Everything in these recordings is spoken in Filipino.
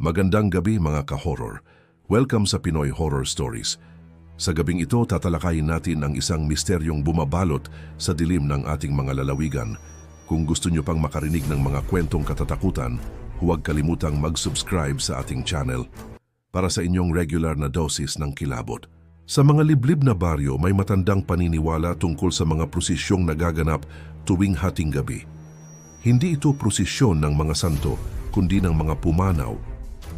Magandang gabi mga ka-horror. Welcome sa Pinoy Horror Stories. Sa gabing ito, tatalakayin natin ang isang misteryong bumabalot sa dilim ng ating mga lalawigan. Kung gusto nyo pang makarinig ng mga kwentong katatakutan, huwag kalimutang mag-subscribe sa ating channel para sa inyong regular na dosis ng kilabot. Sa mga liblib na baryo, may matandang paniniwala tungkol sa mga prosesyong nagaganap tuwing hating gabi. Hindi ito prosesyon ng mga santo, kundi ng mga pumanaw.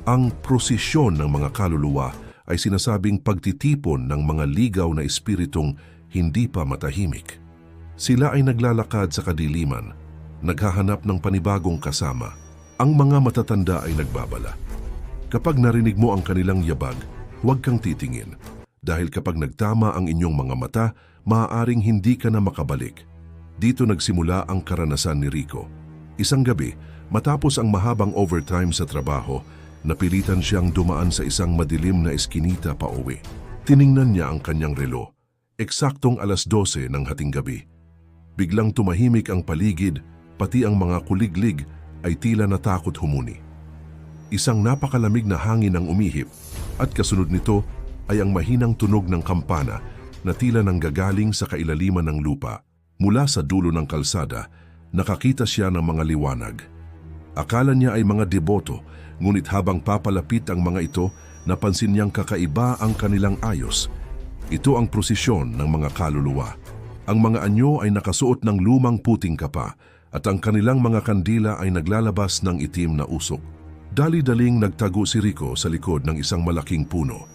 Ang prosesyon ng mga kaluluwa ay sinasabing pagtitipon ng mga ligaw na espiritong hindi pa matahimik. Sila ay naglalakad sa kadiliman, naghahanap ng panibagong kasama. Ang mga matatanda ay nagbabala. Kapag narinig mo ang kanilang yabag, huwag kang titingin. Dahil kapag nagtama ang inyong mga mata, maaaring hindi ka na makabalik. Dito nagsimula ang karanasan ni Rico. Isang gabi, matapos ang mahabang overtime sa trabaho, napilitan siyang dumaan sa isang madilim na eskinita pauwi. Tiningnan niya ang kanyang relo. Eksaktong 12:00 ng hating gabi. Biglang tumahimik ang paligid, pati ang mga kuliglig ay tila natakot humuni. Isang napakalamig na hangin ang umihip at kasunod nito ay ang mahinang tunog ng kampana na tila nanggagaling sa kailaliman ng lupa. Mula sa dulo ng kalsada, nakakita siya ng mga liwanag. Akala niya ay mga deboto, ngunit habang papalapit ang mga ito, napansin niyang kakaiba ang kanilang ayos. Ito ang prosesyon ng mga kaluluwa. Ang mga anyo ay nakasuot ng lumang puting kapa at ang kanilang mga kandila ay naglalabas ng itim na usok. Dali-daling nagtago si Rico sa likod ng isang malaking puno.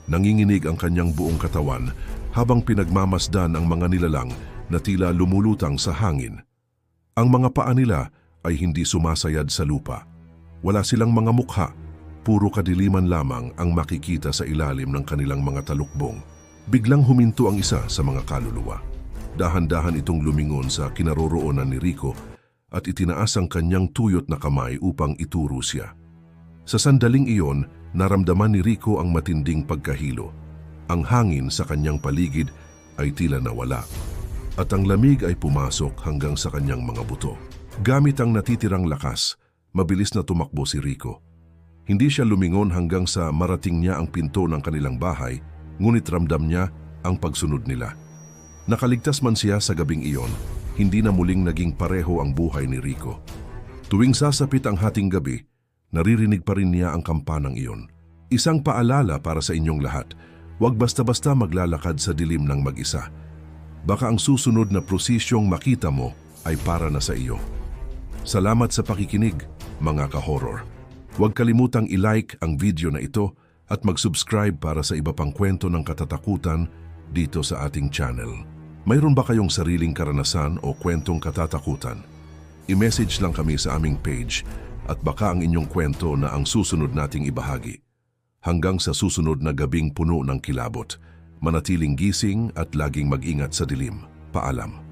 Nanginginig ang kanyang buong katawan habang pinagmamasdan ang mga nilalang na tila lumulutang sa hangin. Ang mga paa nila ay hindi sumasayad sa lupa. Wala silang mga mukha, puro kadiliman lamang ang makikita sa ilalim ng kanilang mga talukbong. Biglang huminto ang isa sa mga kaluluwa. Dahan-dahan itong lumingon sa kinaroroonan ni Rico at itinaas ang kanyang tuyot na kamay upang ituro siya. Sa sandaling iyon, naramdaman ni Rico ang matinding pagkahilo. Ang hangin sa kanyang paligid ay tila nawala at ang lamig ay pumasok hanggang sa kanyang mga buto. Gamit ang natitirang lakas, mabilis na tumakbo si Rico. Hindi siya lumingon hanggang sa marating niya ang pinto ng kanilang bahay, ngunit ramdam niya ang pagsunod nila. Nakaligtas man siya sa gabing iyon, hindi na muling naging pareho ang buhay ni Rico. Tuwing sasapit ang hating gabi, naririnig pa rin niya ang kampanang iyon. Isang paalala para sa inyong lahat, huwag basta-basta maglalakad sa dilim ng mag-isa. Baka ang susunod na prosesyong makita mo ay para na sa iyo. Salamat sa pakikinig, mga ka-horror. Huwag kalimutang i-like ang video na ito at mag-subscribe para sa iba pang kwento ng katatakutan dito sa ating channel. Mayroon ba kayong sariling karanasan o kwentong katatakutan? I-message lang kami sa aming page at baka ang inyong kwento na ang susunod nating ibahagi. Hanggang sa susunod na gabing puno ng kilabot, manatiling gising at laging mag-ingat sa dilim. Paalam.